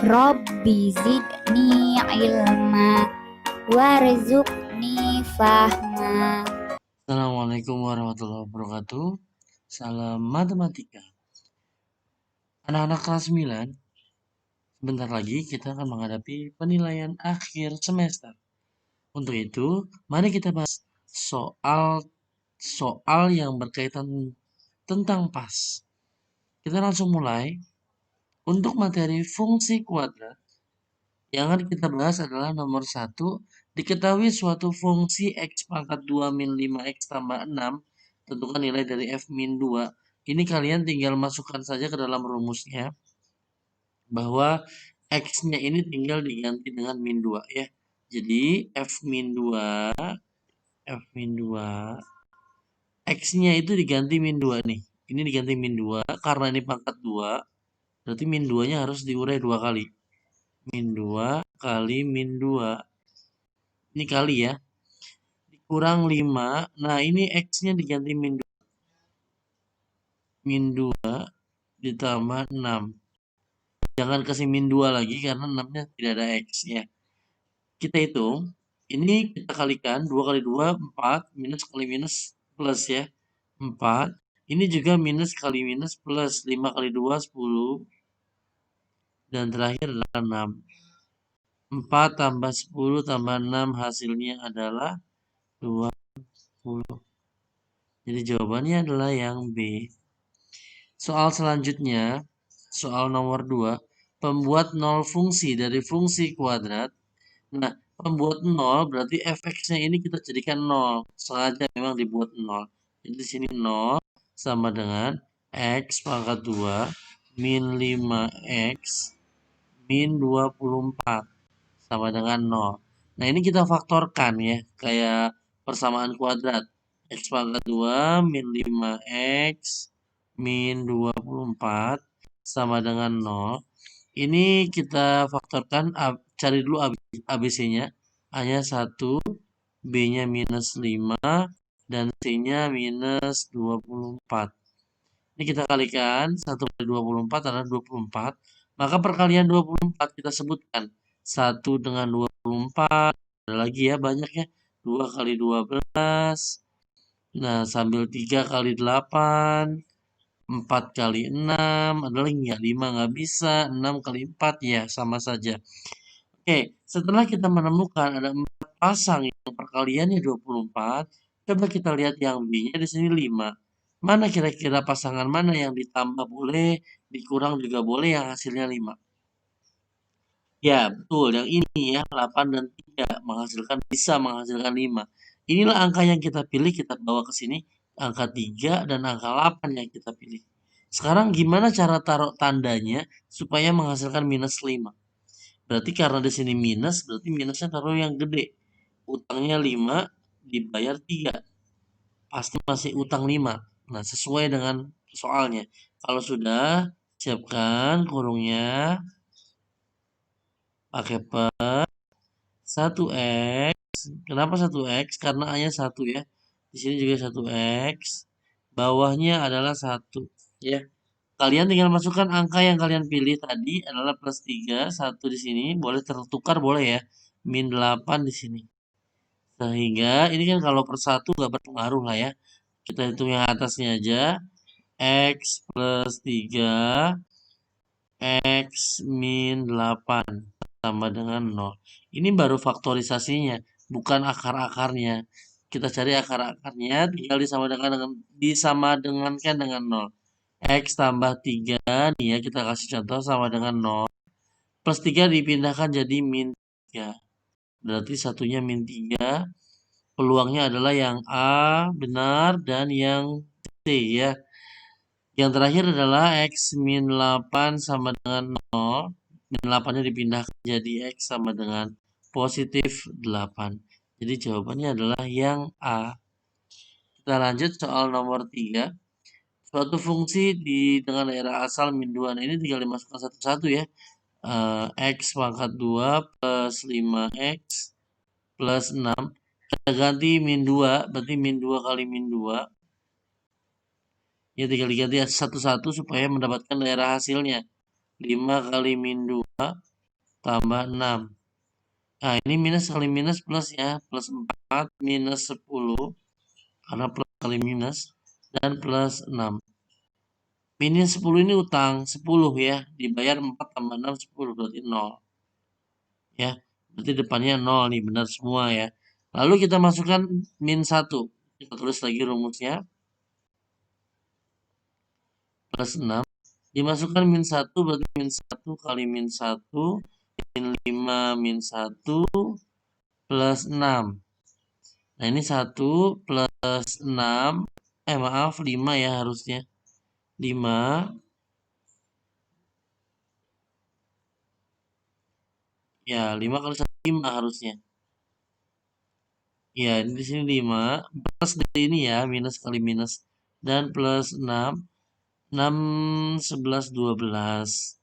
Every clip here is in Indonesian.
Rabbi zidni ilma warzuqni fahma. Assalamualaikum warahmatullahi wabarakatuh. Salam matematika. Anak-anak kelas 9, sebentar lagi kita akan menghadapi penilaian akhir semester. Untuk itu, mari kita bahas soal yang berkaitan tentang pas. Kita langsung mulai. Untuk materi fungsi kuadrat, yang akan kita bahas adalah nomor 1. Diketahui suatu fungsi x pangkat 2 min 5x tambah 6, tentukan nilai dari f min 2. Ini kalian tinggal masukkan saja ke dalam rumusnya, bahwa x-nya ini tinggal diganti dengan min 2 ya. Jadi f min 2, x-nya itu diganti min 2 nih. Ini diganti min 2, karena ini pangkat 2, berarti min 2-nya harus diurai 2 kali. Min 2 kali min 2. Ini kali ya. Kurang 5. Nah, ini X-nya diganti min 2. Min 2 ditambah 6. Jangan kasih min 2 lagi karena 6-nya tidak ada X ya. Kita hitung. Ini kita kalikan. 2 kali 2, 4. Minus kali minus plus ya. 4. Ini juga minus kali minus plus. 5 kali 2, 10. Dan terakhir adalah 6. 4 tambah 10 tambah 6 hasilnya adalah 20. Jadi jawabannya adalah yang B. Soal selanjutnya, soal nomor 2, pembuat nol fungsi dari fungsi kuadrat. Nah, pembuat nol berarti fx-nya ini kita jadikan 0. Sengaja memang dibuat 0. Jadi di sini 0 sama dengan x pangkat 2 min 5x min 24 sama dengan 0. Nah, ini kita faktorkan ya, kayak persamaan kuadrat. X pangkat 2 min 5x min 24 sama dengan 0. Ini kita faktorkan, cari dulu ABC-nya. A-nya 1, B-nya minus 5, dan C-nya minus 24. Ini kita kalikan, 1 kali 24 adalah 24. Maka perkalian 24 kita sebutkan. 1 dengan 24, ada lagi ya banyaknya. 2 kali 12. Nah, sambil 3 kali 8. 4 kali 6, ada lagi nggak? 5 nggak bisa, 6 kali 4 ya sama saja. Oke, setelah kita menemukan ada 4 pasang yang perkaliannya 24, coba kita lihat yang B-nya di sini 5. Mana kira-kira pasangan mana yang ditambah boleh, dikurang juga boleh yang hasilnya 5? Ya, betul. Yang ini ya, 8 dan 3 bisa menghasilkan 5. Inilah angka yang kita pilih, kita bawa ke sini. Angka 3 dan angka 8 yang kita pilih. Sekarang gimana cara taruh tandanya supaya menghasilkan minus 5? Berarti karena di sini minus, berarti minusnya taruh yang gede. Utangnya 5, dibayar 3. Pasti masih utang 5. Nah, sesuai dengan soalnya. Kalau sudah, siapkan kurungnya. Pakai per 1x. Kenapa 1x? Karena A-nya 1 ya. Di sini juga 1x. Bawahnya adalah 1 ya. Kalian tinggal masukkan angka yang kalian pilih tadi adalah plus 3, 1 di sini. Boleh tertukar boleh ya. Min 8 di sini. Sehingga ini kan kalau per 1 nggak berpengaruh lah ya. Kita hitung yang atasnya aja. X plus 3 X min 8 sama dengan 0. Ini baru faktorisasinya, bukan akar-akarnya. Kita cari akar-akarnya, tinggal disamadengankan dengan 0. X tambah 3, nih ya kita kasih contoh sama dengan 0. Plus 3 dipindahkan jadi min 3. Berarti satunya min 3. Peluangnya adalah yang A benar dan yang C ya. Yang terakhir adalah X min 8 sama dengan 0. Min 8-nya dipindahkan jadi X sama dengan positif 8. Jadi jawabannya adalah yang A. Kita lanjut soal nomor 3. Suatu fungsi dengan daerah asal min 2. Nah, ini tinggal dimasukkan satu-satu ya. X pangkat 2 plus 5X plus 6. Kita ganti min 2, berarti min 2 kali min 2. Ya tinggal diganti satu-satu supaya mendapatkan daerah hasilnya. 5 kali min 2 tambah 6. Nah, ini minus kali minus plus ya. Plus 4 minus 10. Karena plus kali minus. Dan plus 6. Minus 10 ini utang 10 ya. Dibayar 4 tambah 6, 10. Berarti 0. Ya. Berarti depannya 0 nih. Benar semua ya. Lalu kita masukkan min 1. Kita tulis lagi rumusnya. Plus 6. Dimasukkan min 1 berarti min 1 kali min 1. Min 5 min 1 plus 6. Nah, ini 1 plus 6. Maaf, 5 ya harusnya. 5. Ya, 5 kali 1, 5 harusnya. Ya, ini di sini 5. Plus dari ini ya, minus kali minus. Dan plus 6. 6, 11, 12.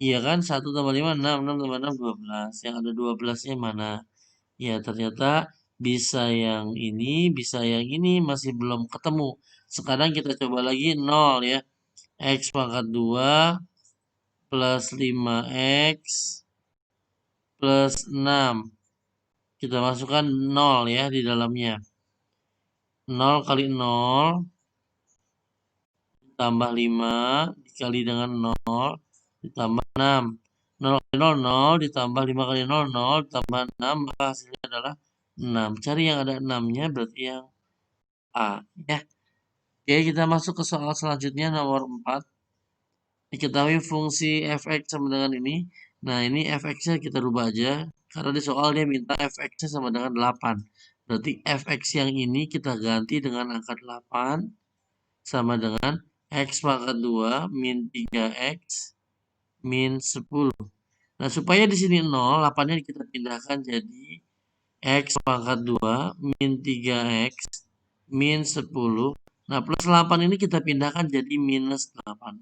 Iya kan, 1 tambah 5, 6. 6 tambah 6, 12. Yang ada 12-nya mana? Ya, ternyata bisa yang ini, bisa yang ini, masih belum ketemu. Sekarang kita coba lagi 0 ya. X pangkat 2 plus 5X plus 6. Kita masukkan 0 ya di dalamnya. 0 kali 0 ditambah 5 dikali dengan 0 ditambah 6. 0 kali 0, 0 ditambah 5 kali 0, 0 ditambah 6, maka hasilnya adalah 6. Cari yang ada 6-nya berarti yang A ya. Oke, kita masuk ke soal selanjutnya nomor 4. Diketahui fungsi fx sama dengan ini. Nah, ini fx-nya kita rubah aja. Karena di soal dia minta fx-nya sama dengan 8. Berarti fx yang ini kita ganti dengan angka 8 sama dengan x pangkat 2 min 3x min 10. Nah, supaya di sini 0, 8-nya kita pindahkan jadi x pangkat 2 min 3x min 10. Nah, plus 8 ini kita pindahkan jadi minus 8.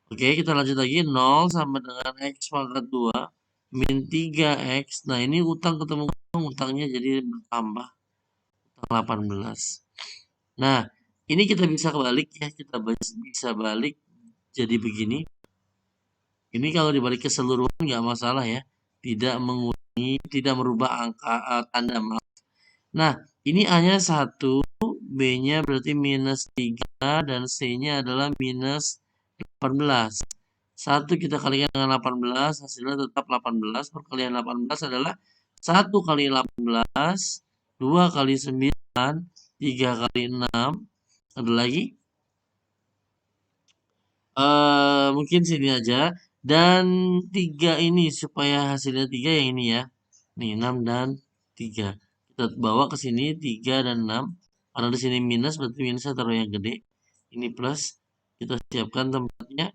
Oke, kita lanjut lagi. 0 sama dengan X pangkat 2 min 3X. Nah, ini utang ketemu utangnya jadi bertambah. Utang 18. Nah, ini kita bisa kebalik ya. Kita bisa balik jadi begini. Ini kalau dibalik keseluruhan nggak masalah ya. Tidak mengurangi, tidak merubah angka tanda, maaf. Nah, ini A-nya 1, B-nya berarti minus 3, dan C-nya adalah minus 18. 1 kita kalikan dengan 18, hasilnya tetap 18. Perkalian 18 adalah 1 kali 18, 2 kali 9, 3 kali 6. Ada lagi? Mungkin sini aja. Dan 3 ini, supaya hasilnya 3 yang ini ya. Nih, 6 dan 3. Kita bawa ke sini 3 dan 6. Karena di sini minus, berarti minusnya taruh yang gede. Ini plus. Kita siapkan tempatnya.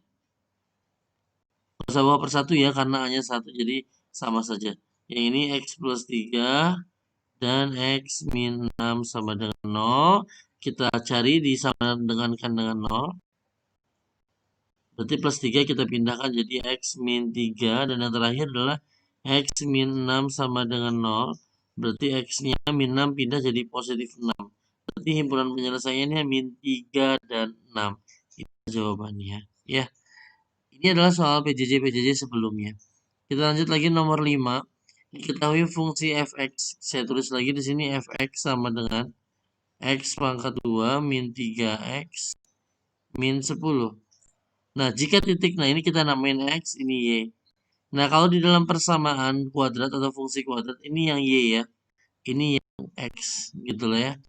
Nggak usah bawa per satu ya, karena hanya 1, jadi sama saja. Yang ini X plus 3 dan X min 6 sama dengan 0. Kita cari disama dengankan dengan 0. Berarti plus 3 kita pindahkan jadi X min 3. Dan yang terakhir adalah X min 6 sama dengan 0. Berarti X-nya min 6 pindah jadi positif 6. Berarti himpunan penyelesaiannya min 3 dan 6. Itu jawabannya. Ya. Ini adalah soal PJJ sebelumnya. Kita lanjut lagi nomor 5. Diketahui fungsi fx. Saya tulis lagi di sini fx sama dengan x pangkat 2 min 3x min 10. Nah, jika titik, nah ini kita namain x, ini y. Nah, kalau di dalam persamaan kuadrat atau fungsi kuadrat, ini yang y ya. Ini yang x, gitu loh ya.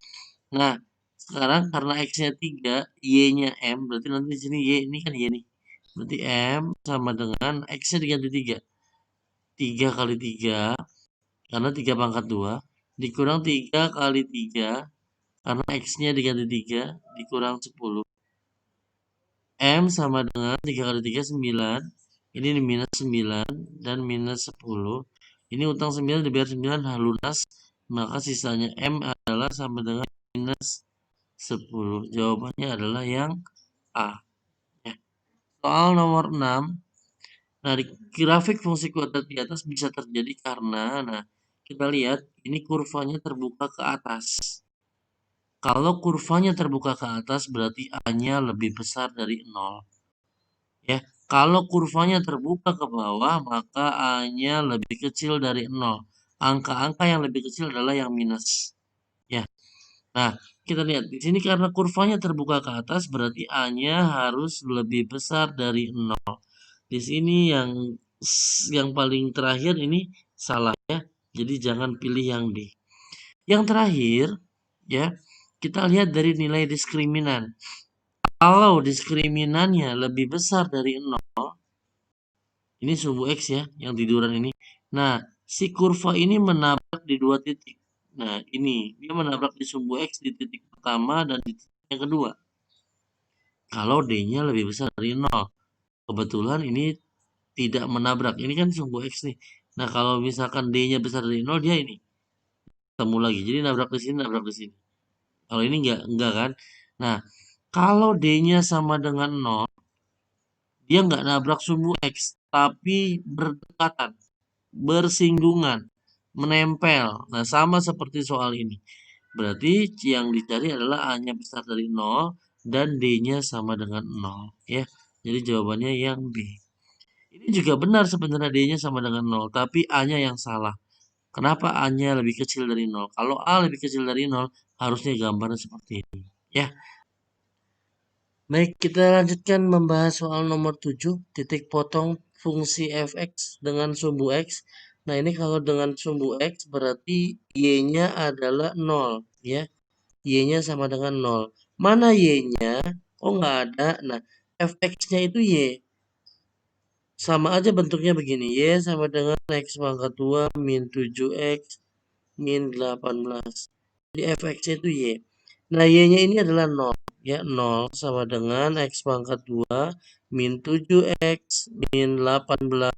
Nah, sekarang karena x-nya 3, y-nya m, berarti nanti di sini y, ini kan y nih. Berarti m sama dengan x-nya diganti 3. 3 kali 3, karena 3 pangkat 2, dikurang 3 kali 3, karena X-nya diganti 3, dikurang 10. M sama dengan 3 kali 3, 9. Ini minus 9 dan minus 10. Ini utang 9 dibayar 9 lunas, maka sisanya M adalah sama dengan minus 10. Jawabannya adalah yang A. Ya. Soal nomor 6. Nah, di grafik fungsi kuadrat di atas bisa terjadi karena, nah, kita lihat ini kurvanya terbuka ke atas. Kalau kurvanya terbuka ke atas berarti A-nya lebih besar dari 0. Ya, Kalau kurvanya terbuka ke bawah, maka A-nya lebih kecil dari 0. Angka-angka yang lebih kecil adalah yang minus. Ya. Nah, kita lihat di sini karena kurvanya terbuka ke atas, berarti A-nya harus lebih besar dari 0. Di sini yang paling terakhir ini salah ya. Jadi jangan pilih yang D. Yang terakhir, ya, kita lihat dari nilai diskriminan. Kalau diskriminannya lebih besar dari 0, ini sumbu X ya, yang tiduran ini. Nah, si kurva ini menabrak di 2 titik. Nah, ini dia menabrak di sumbu X di titik pertama dan di titik yang kedua. Kalau D-nya lebih besar dari 0. Kebetulan ini tidak menabrak. Ini kan sumbu X nih. Nah, kalau misalkan D-nya besar dari 0, dia ini ketemu lagi. Jadi nabrak di sini, nabrak di sini. Kalau ini enggak kan? Nah, kalau D-nya sama dengan 0, dia nggak nabrak sumbu X, tapi berdekatan, bersinggungan, menempel. Nah, sama seperti soal ini. Berarti yang dicari adalah A-nya besar dari 0 dan D-nya sama dengan 0. Ya, jadi jawabannya yang B. Ini juga benar sebenarnya D-nya sama dengan 0, tapi A-nya yang salah. Kenapa A-nya lebih kecil dari 0? Kalau A lebih kecil dari 0, harusnya gambarnya seperti ini. Ya, baik, kita lanjutkan membahas soal nomor 7, titik potong fungsi fx dengan sumbu x. Nah, ini kalau dengan sumbu x berarti y-nya adalah 0, ya. Y-nya sama dengan 0. Mana y-nya? Oh, nggak ada. Nah, fx-nya itu y. Sama aja bentuknya begini. Y sama dengan x pangkat 2 min 7x min 18. Jadi fx-nya itu y. Nah, y-nya ini adalah 0. Ya, 0 sama dengan x pangkat 2 min 7x min 18.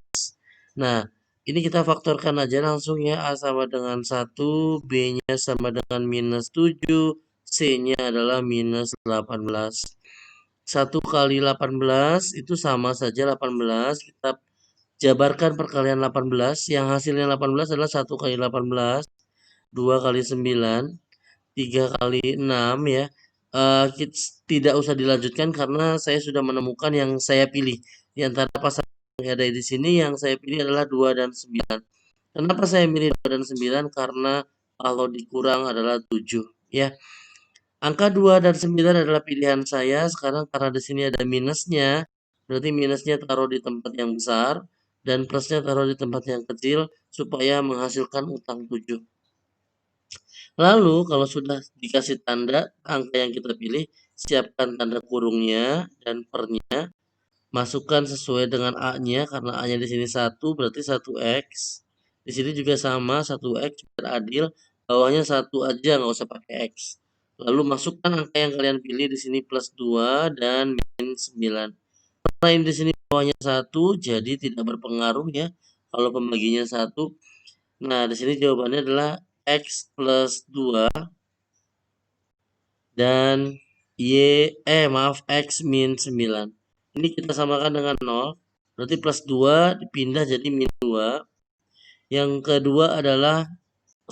Nah, ini kita faktorkan aja langsung ya. A sama dengan 1, B-nya sama dengan minus 7, C-nya adalah minus 18. 1 kali 18 itu sama saja 18. Kita jabarkan perkalian 18. Yang hasilnya 18 adalah 1 kali 18, 2 kali 9, 3 kali 6 ya. Tidak usah dilanjutkan karena saya sudah menemukan yang saya pilih. Di antara pasangan yang ada di sini yang saya pilih adalah 2 dan 9. Kenapa saya pilih 2 dan 9? Karena kalau dikurang adalah 7 ya. Angka 2 dan 9 adalah pilihan saya. Sekarang karena di sini ada minusnya, berarti minusnya taruh di tempat yang besar dan plusnya taruh di tempat yang kecil supaya menghasilkan utang 7. Lalu kalau sudah dikasih tanda angka yang kita pilih, siapkan tanda kurungnya dan pernya. Masukkan sesuai dengan A-nya karena A-nya di sini 1 berarti 1x. Di sini juga sama 1x biar adil. Bawahnya 1 aja nggak usah pakai x. Lalu masukkan angka yang kalian pilih di sini plus 2 dan min 9. Karena ini di sini bawahnya 1 jadi tidak berpengaruh ya kalau pembaginya 1. Nah, di sini jawabannya adalah x plus 2 dan x min 9. Ini kita samakan dengan 0. Berarti plus 2 dipindah jadi min 2. Yang kedua adalah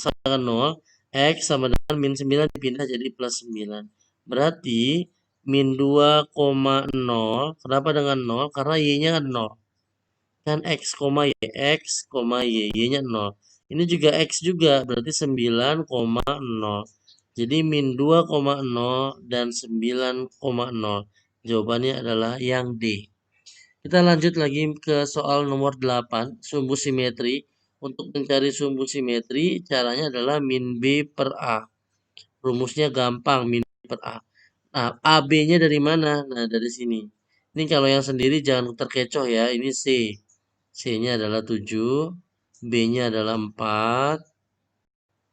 sama dengan 0. X sama dengan min 9 dipindah jadi plus 9. Berarti min 2,0. Kenapa dengan 0? Karena y-nya kan 0. Kan x, y. X, y. Y-nya 0. Ini juga x juga. Berarti 9,0. Jadi min 2,0 dan 9,0. Jawabannya adalah yang D. Kita lanjut lagi ke soal nomor 8, sumbu simetri. Untuk mencari sumbu simetri, caranya adalah min B per A. Rumusnya gampang, min B per A. Nah, AB-nya dari mana? Nah, dari sini. Ini kalau yang sendiri jangan terkecoh ya, ini C. C-nya adalah 7, B-nya adalah 4,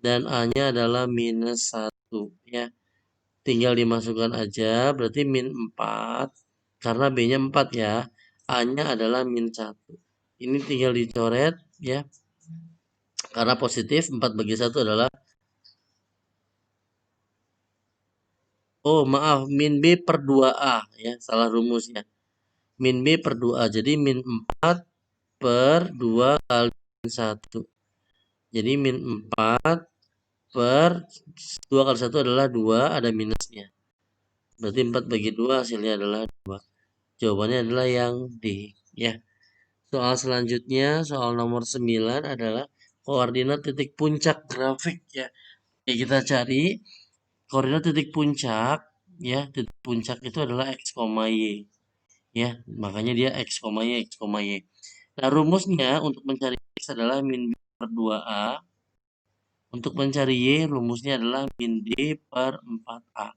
dan A-nya adalah minus 1. Ya. Tinggal dimasukkan aja, berarti min 4. Karena B-nya 4 ya. A-nya adalah min 1. Ini tinggal dicoret ya. Karena positif 4 bagi 1 adalah, oh maaf, min B per 2A ya. Salah rumus ya. Min B per 2A. Jadi min 4 per 2 kali min 1. Jadi min 4 per 2 kali 1 adalah 2, ada minusnya. Berarti 4 bagi 2 hasilnya adalah 2. Jawabannya adalah yang D. Ya. Soal selanjutnya, soal nomor 9 adalah koordinat titik puncak grafik ya. Oke, kita cari koordinat titik puncak ya. Titik puncak itu adalah x, y. Ya, makanya dia x, y, x, y. Nah, rumusnya untuk mencari x adalah min b per 2a. Untuk mencari y, rumusnya adalah min d per 4a.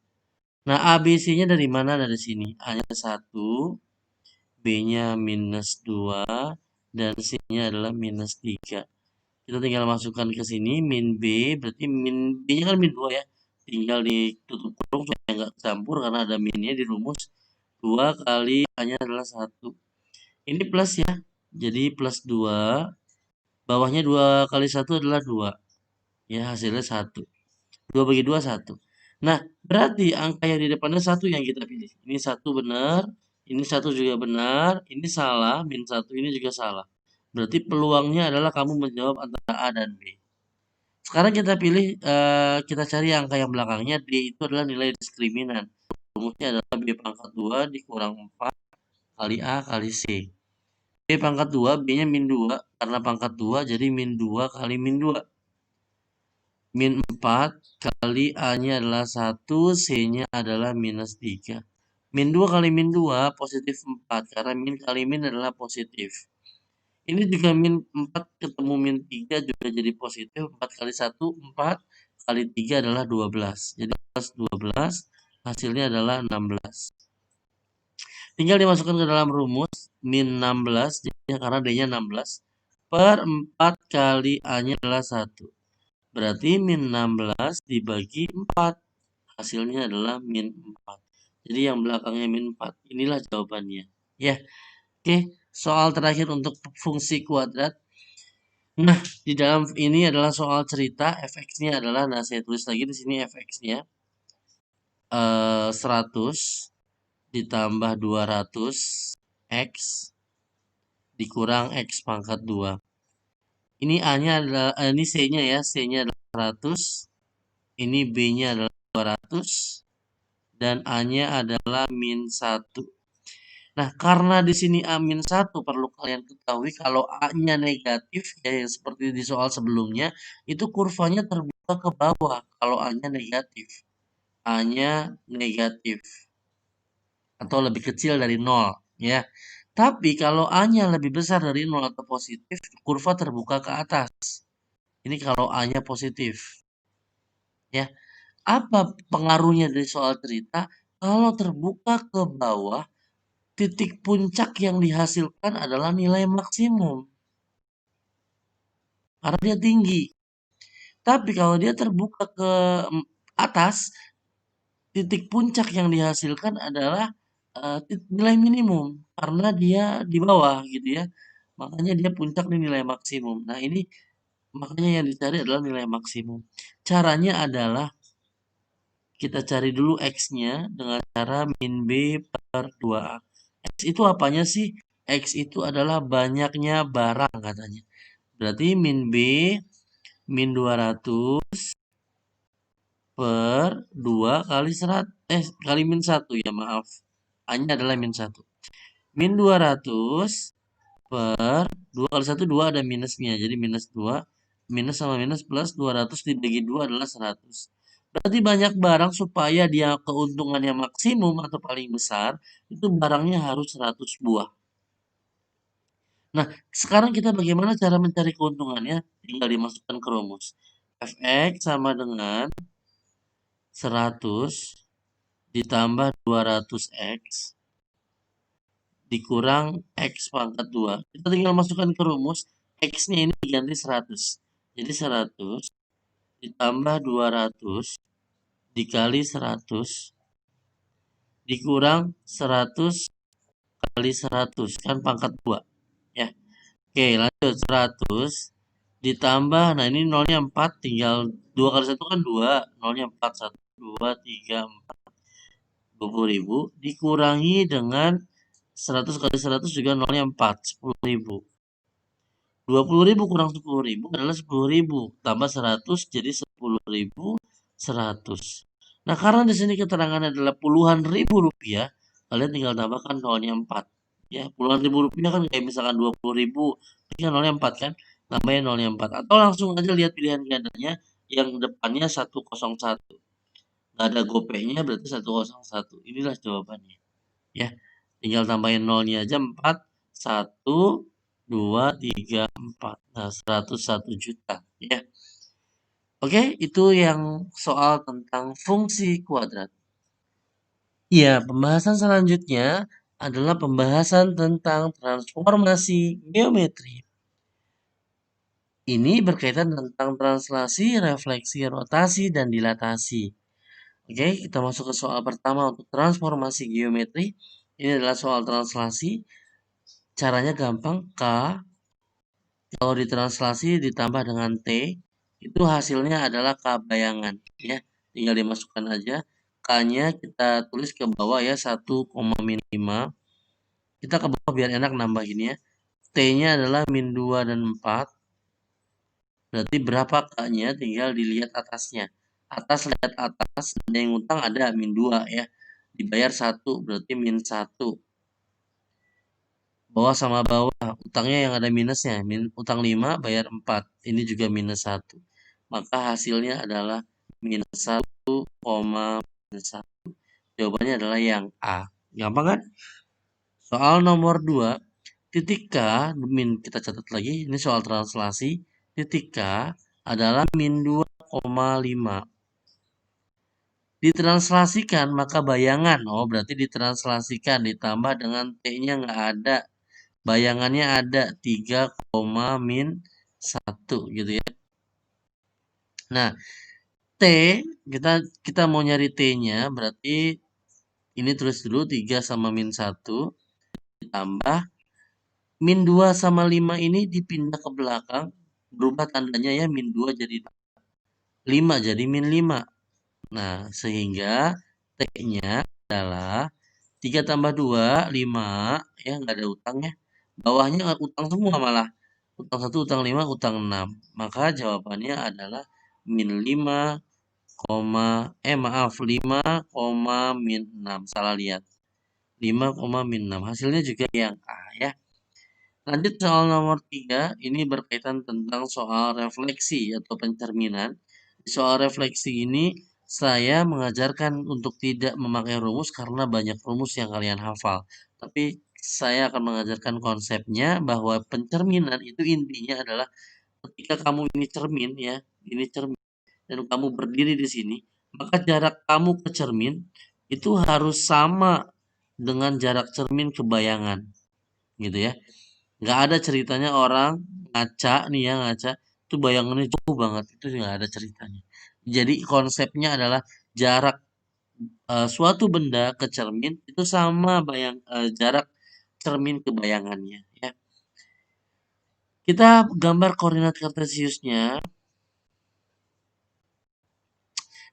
Nah, ABC-nya dari mana? Dari sini. A-nya 1, B-nya minus 2, dan C-nya adalah minus 3. Kita tinggal masukkan ke sini, min B, berarti min B-nya kan min 2 ya. Tinggal ditutup kurung supaya nggak campur karena ada minnya di rumus. 2 kali A-nya adalah 1. Ini plus ya, jadi plus 2. Bawahnya 2 kali 1 adalah 2. Ya, hasilnya 1. 2 bagi 2, 1. Nah, berarti angka yang di depannya 1 yang kita pilih. Ini 1 benar, ini 1 juga benar, ini salah, min 1 ini juga salah. Berarti peluangnya adalah kamu menjawab antara A dan B. Sekarang kita pilih, kita cari angka yang belakangnya. D itu adalah nilai diskriminan. Rumusnya adalah B pangkat 2 dikurang 4 kali A kali C. B pangkat 2, B-nya min 2. Karena pangkat 2, jadi min 2 kali min 2. Min 4 kali A-nya adalah 1, C-nya adalah minus 3. Min 2 kali min 2, positif 4. Karena min kali min adalah positif. Ini juga min 4 ketemu min 3 juga jadi positif. 4 kali 1, 4 kali 3 adalah 12. Jadi plus 12, hasilnya adalah 16. Tinggal dimasukkan ke dalam rumus. Min 16, jadi karena D-nya 16. Per 4 kali A-nya adalah 1. Berarti min 16 dibagi 4. Hasilnya adalah min 4. Jadi yang belakangnya min 4. Inilah jawabannya. Ya. Oke, soal terakhir untuk fungsi kuadrat. Nah, di dalam ini adalah soal cerita, fx-nya adalah, nah saya tulis lagi di sini fx-nya 100 ditambah 200 x dikurang x pangkat 2. Ini A-nya adalah, ini C-nya ya, C-nya adalah 100, ini B-nya adalah 200, dan A-nya adalah min 1. Nah, karena di sini A-1 perlu kalian ketahui kalau A-nya negatif ya yang seperti di soal sebelumnya, itu kurvanya terbuka ke bawah kalau A-nya negatif. A-nya negatif atau lebih kecil dari 0 ya. Tapi kalau A-nya lebih besar dari 0 atau positif, kurva terbuka ke atas. Ini kalau A-nya positif. Ya. Apa pengaruhnya dari soal cerita? Kalau terbuka ke bawah, titik puncak yang dihasilkan adalah nilai maksimum. Karena dia tinggi. Tapi kalau dia terbuka ke atas, titik puncak yang dihasilkan adalah nilai minimum. Karena dia di bawah gitu ya. Makanya dia puncak di nilai maksimum. Nah ini makanya yang dicari adalah nilai maksimum. Caranya adalah kita cari dulu X-nya dengan cara min B per 2A. X itu apanya sih? X itu adalah banyaknya barang katanya. Berarti min B min 200 per 2 kali 100, kali min 1 ya maaf. A-nya adalah min 1. Min 200 per 2 kali 1, 2 ada minusnya. Jadi minus 2. Minus sama minus plus 200 dibagi 2 adalah 100. Berarti banyak barang supaya dia keuntungannya maksimum atau paling besar, itu barangnya harus 100 buah. Nah, sekarang kita bagaimana cara mencari keuntungannya? Tinggal dimasukkan ke rumus. Fx sama dengan 100 ditambah 200x dikurang x pangkat 2. Kita tinggal masukkan ke rumus. X-nya ini diganti 100. Jadi 100 ditambah 200 dikali 100 dikurang 100 kali 100. Kan pangkat 2. Ya. Oke, lanjut. 100 ditambah, nah ini nolnya 4. Tinggal 2 kali 1 kan 2. Nolnya 4. 1, 2, 3, 4. 20.000 dikurangi dengan 100 kali 100 juga nolnya 4, 10.000. 20.000 kurang 10.000 adalah 10.000 tambah 100 jadi 10.100. Nah, karena di sini keterangannya adalah puluhan ribu rupiah, Kalian tinggal tambahkan nolnya 4. Ya, puluhan ribu rupiah kan kayak misalkan 20.000, ini kan nolnya 4 kan, nambahin nolnya 4. Atau langsung aja lihat pilihan gandanya yang depannya 101. Nggak ada gopaynya berarti 101. Inilah jawabannya. Ya, tinggal tambahin nolnya aja 4, 1, 2, 3, 4. Nah, 101 juta. Ya, oke, itu yang soal tentang fungsi kuadrat. Ya, pembahasan selanjutnya adalah pembahasan tentang transformasi geometri. Ini berkaitan tentang translasi, refleksi, rotasi, dan dilatasi. Oke, kita masuk ke soal pertama untuk transformasi geometri. Ini adalah soal translasi. Caranya gampang, K kalau ditranslasi ditambah dengan T, itu hasilnya adalah K bayangan. Ya, tinggal dimasukkan aja. K-nya kita tulis ke bawah ya, 1,5. Kita ke bawah biar enak nambahinnya. T-nya adalah min 2 dan 4. Berarti berapa K-nya? Tinggal dilihat atasnya. Atas, lihat atas. Ada yang utang, ada min 2 ya. Dibayar 1, berarti min 1. Bawah sama bawah. Utangnya yang ada minusnya. Utang 5, bayar 4. Ini juga minus 1. Maka hasilnya adalah minus 1, minus 1. Jawabannya adalah yang A. Gampang kan? Soal nomor 2. Titik K, kita catat lagi, ini soal translasi. Titik K adalah min 2,5. Ditranslasikan, maka bayangan. Oh, berarti ditranslasikan, ditambah dengan T-nya nggak ada. Bayangannya ada 3, min 1 gitu ya. Nah, T, kita mau nyari T-nya, berarti ini tulis dulu 3 sama min 1. Ditambah min 2 sama 5 ini dipindah ke belakang, berubah tandanya ya, min 2 jadi 5 jadi min 5. Nah, sehingga T-nya adalah 3 tambah 2, 5, ya nggak ada utangnya. Bawahnya utang semua malah. Utang 1, utang 5, utang 6. Maka jawabannya adalah min 5, maaf 5, min 6. Salah lihat. 5, min 6. Hasilnya juga yang A ya. Lanjut soal nomor 3, ini berkaitan tentang soal refleksi atau pencerminan. Di soal refleksi ini saya mengajarkan untuk tidak memakai rumus karena banyak rumus yang kalian hafal. Tapi saya akan mengajarkan konsepnya bahwa pencerminan itu intinya adalah ketika kamu ini cermin ya, ini cermin dan kamu berdiri di sini, maka jarak kamu ke cermin itu harus sama dengan jarak cermin ke bayangan. Gitu ya. Nggak ada ceritanya orang ngaca nih ya, ngaca itu bayangannya jauh banget, itu nggak ada ceritanya. Jadi konsepnya adalah jarak suatu benda ke cermin itu sama jarak cermin ke bayangannya ya. Kita gambar koordinat kartesiusnya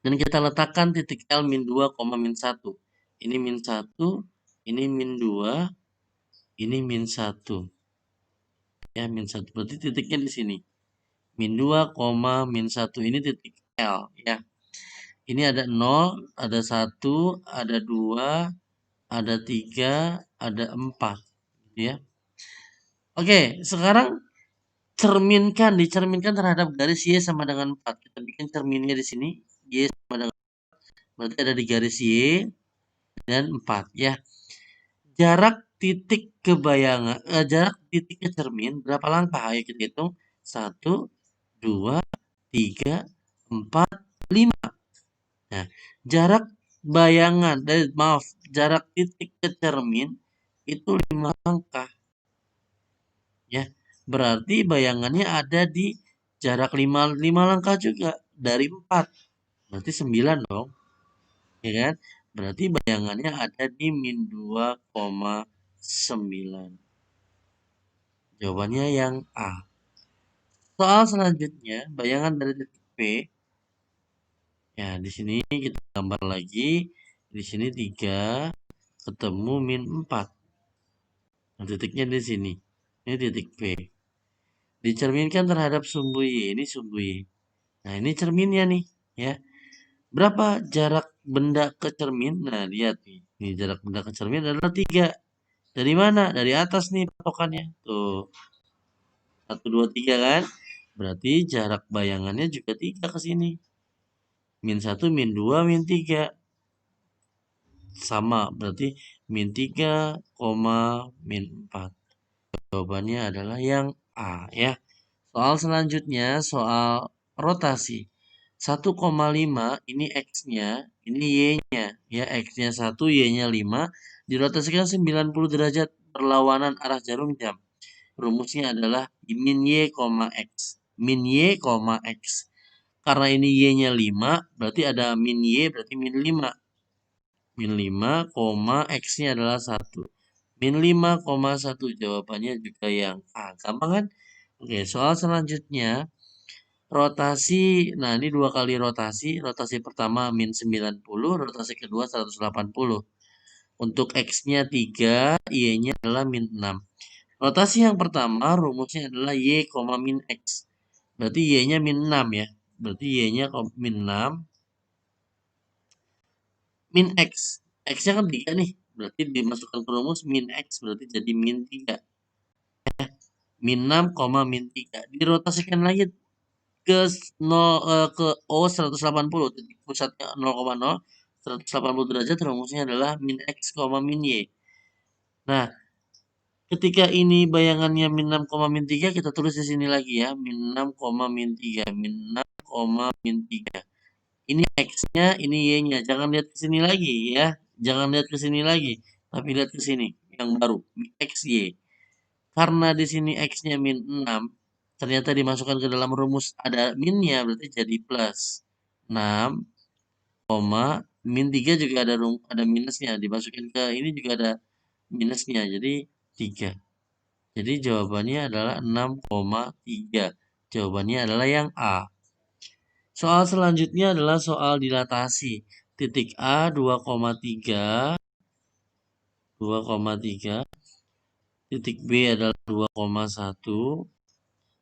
dan kita letakkan titik L min 2, min 1. Ini min 1, ini min 2, ini min 1. Ya, min 1. Berarti titiknya di sini. Min 2, min 1. Ini titik L ya. Ini ada 0, ada 1, ada 2, ada 3, ada 4 ya. Oke, sekarang dicerminkan terhadap garis Y sama dengan 4. Kita bikin cerminnya di sini. Y sama dengan 4. Berarti ada di garis Y dan 4 ya. Jarak titik ke jarak titik ke cermin berapa langkah? Ayo kita hitung. 1, 2, 3, 4, 5. Nah, jarak jarak titik ke cermin itu 5 langkah. Ya, berarti bayangannya ada di jarak 5 langkah juga dari 4. Berarti 9 dong. Ya kan? Berarti bayangannya ada di min 2,9. Jawabannya yang A. Soal selanjutnya, bayangan dari titik P. Ya, di sini kita gambar lagi. Di sini 3 ketemu min 4. Nah, titiknya di sini. Ini titik P. Dicerminkan terhadap sumbu Y. Ini sumbu Y. Nah, ini cerminnya nih, ya. Berapa jarak benda ke cermin? Nah, lihat nih. Ini jarak benda ke cermin adalah 3. Dari mana? Dari atas nih patokannya. Tuh, 1, 2, 3 kan? Berarti jarak bayangannya juga 3 ke sini. Min 1, min 2, min 3. Sama, berarti min 3, min 4. Jawabannya adalah yang A ya. Soal selanjutnya, soal rotasi. 1,5 ini X-nya, ini Y-nya. Ya, X-nya 1, Y-nya 5. Dirotasikan 90 derajat berlawanan arah jarum jam. Rumusnya adalah min Y, X. Min Y, X. Karena ini Y-nya 5, berarti ada min Y, berarti min 5. Min 5, X-nya adalah 1. Min 5,1 jawabannya juga yang A. Gampang kan? Oke, soal selanjutnya. Rotasi, nah ini 2 kali rotasi. Rotasi pertama min 90, rotasi kedua 180. Untuk X-nya 3, Y-nya adalah min 6. Rotasi yang pertama rumusnya adalah Y, min X. Berarti Y-nya min 6 ya. Berarti Y-nya min 6. Min X. X-nya kan 3 nih. Berarti dimasukkan ke rumus min X. Berarti jadi min 3. Min 6, min 3. Dirotasikan lagi ke 0, ke O 180. Titik pusatnya 0,0. 180 derajat rumusnya adalah min X, min Y. Nah, ketika ini bayangannya min 6, min 3, kita tulis di sini lagi ya. Min 6, min 3. Min 6, min 3. Ini X-nya, ini Y-nya. Jangan lihat ke sini lagi ya. Jangan lihat ke sini lagi. Tapi lihat ke sini. Yang baru. X, Y. Karena di sini X-nya min 6. Ternyata dimasukkan ke dalam rumus. Ada minnya. Berarti jadi plus. 6, min 3 juga ada minusnya. Dimasukin ke ini juga ada minusnya. Jadi 3. Jadi jawabannya adalah 6,3. Jawabannya adalah yang A. Soal selanjutnya adalah soal dilatasi. Titik A 2,3. Titik B adalah 2,1.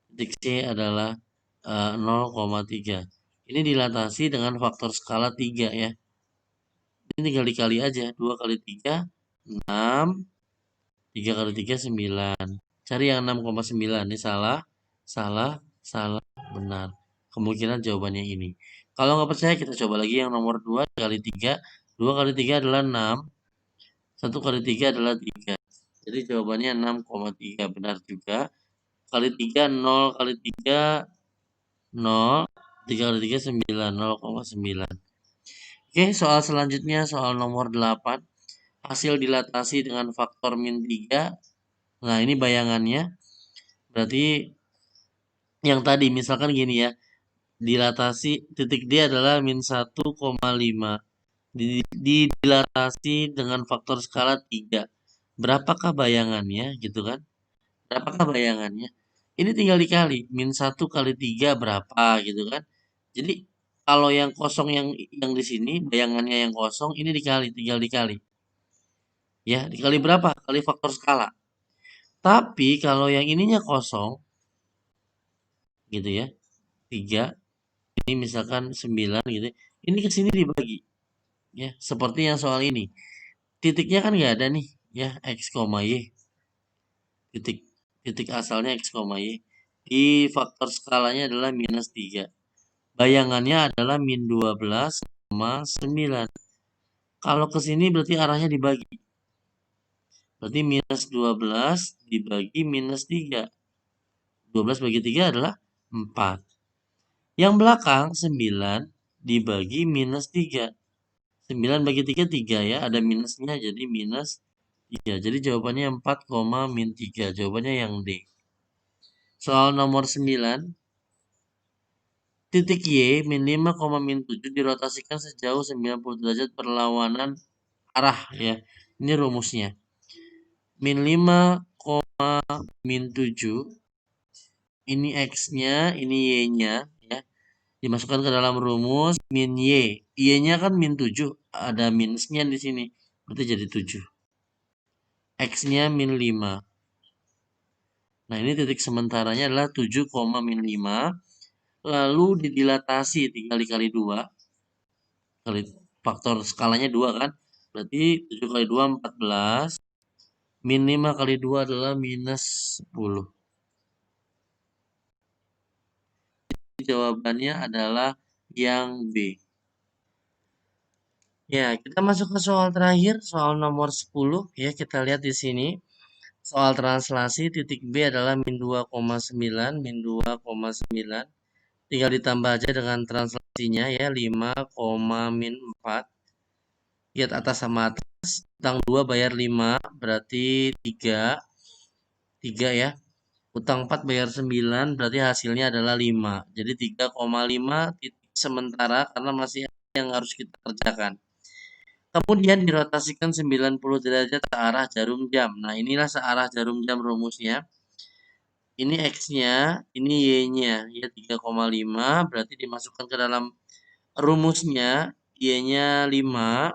Titik C adalah 0,3. Ini dilatasi dengan faktor skala 3 ya. Ini tinggal dikali aja. 2 kali 3, 6. 3 kali 3, 9. Cari yang 6,9. Ini salah, benar. Kemungkinan jawabannya ini. Kalau nggak percaya kita coba lagi yang nomor 2 kali 3. 2 kali 3 adalah 6. 1 kali 3 adalah 3. Jadi jawabannya 6,3. Benar juga. Kali 3, 0 kali 3, 0. 3 kali 3, 9. 0,9. Oke, soal selanjutnya soal nomor 8. Hasil dilatasi dengan faktor min 3. Nah, ini bayangannya. Berarti yang tadi misalkan gini ya. Dilatasi titik D adalah min 1,5. Dilatasi dengan faktor skala 3. Berapakah bayangannya gitu kan? Berapakah bayangannya? Ini tinggal dikali. Min 1 kali 3 berapa gitu kan? Jadi kalau yang kosong yang di sini bayangannya yang kosong ini dikali, tinggal dikali. Ya, dikali berapa? Kali faktor skala. Tapi kalau yang ininya kosong gitu ya. 3 ini misalkan 9 gitu. Ini ke sini dibagi. Ya, seperti yang soal ini. Titiknya kan nggak ada nih, ya, X, Y. Titik asalnya X, Y. Di faktor skalanya adalah minus 3. Bayangannya adalah min 12,9. Kalau ke sini berarti arahnya dibagi. Berarti minus 12 dibagi minus 3. 12 bagi 3 adalah 4. Yang belakang 9 dibagi minus 3. 9 bagi 3, 3 ya. Ada minusnya jadi minus 3. Jadi jawabannya 4, min 3. Jawabannya yang D. Soal nomor 9. Titik Y min 5, min 7 dirotasikan sejauh 90 derajat berlawanan arah ya. Ini rumusnya. Min 5, min 7. Ini X-nya, ini Y-nya ya. Dimasukkan ke dalam rumus min Y. Y-nya kan min 7. Ada minusnya di sini. Berarti jadi 7. X-nya min 5. Nah, ini titik sementaranya adalah 7, min 5. Lalu didilatasi tinggal dikali 2. Kali faktor skalanya 2 kan. Berarti 7 kali 2, 14. Min 5 kali 2 adalah minus 10. Jawabannya adalah yang B. Ya, kita masuk ke soal terakhir, soal nomor 10. Ya, kita lihat di sini. Soal translasi, titik B adalah min 2,9, min 2,9. Tinggal ditambah aja dengan translasinya ya, 5, min 4. Lihat atas sama atas, utang 2 bayar 5, berarti 3. 3 ya. Utang 4 bayar 9, berarti hasilnya adalah 5. Jadi 3,5 titik sementara karena masih ada yang harus kita kerjakan. Kemudian dirotasikan 90 derajat ke arah jarum jam. Nah, inilah searah jarum jam rumusnya. Ini X-nya, ini Y-nya. Ya, 3,5 berarti dimasukkan ke dalam rumusnya. Y-nya 5.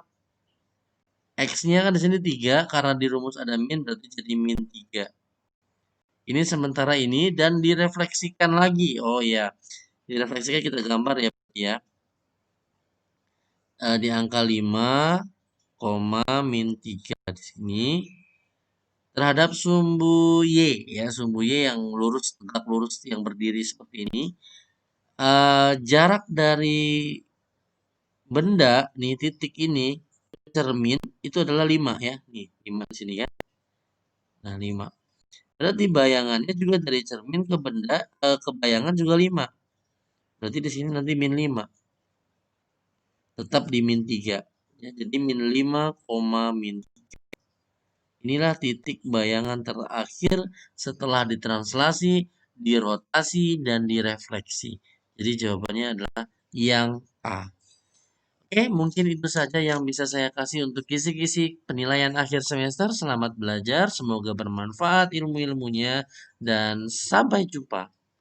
X-nya kan di sini 3, karena di rumus ada min, berarti jadi min 3. Ini sementara ini dan direfleksikan lagi. Oh ya, direfleksikan kita gambar ya. Ya. Di angka 5, min 3 di sini. Terhadap sumbu Y, ya sumbu Y yang lurus, tegak lurus, yang berdiri seperti ini. Jarak dari benda, nih titik ini, cermin, itu adalah 5 ya. Nih, 5 di sini ya. Nah, 5. Berarti bayangannya juga dari cermin ke benda, ke bayangan juga 5. Berarti di sini nanti min 5. Tetap di min 3. Ya, jadi min 5, min 3. Inilah titik bayangan terakhir setelah ditranslasi, dirotasi, dan direfleksi. Jadi jawabannya adalah yang A. Oke, mungkin itu saja yang bisa saya kasih untuk kisi-kisi penilaian akhir semester. Selamat belajar, semoga bermanfaat ilmu-ilmunya, dan sampai jumpa.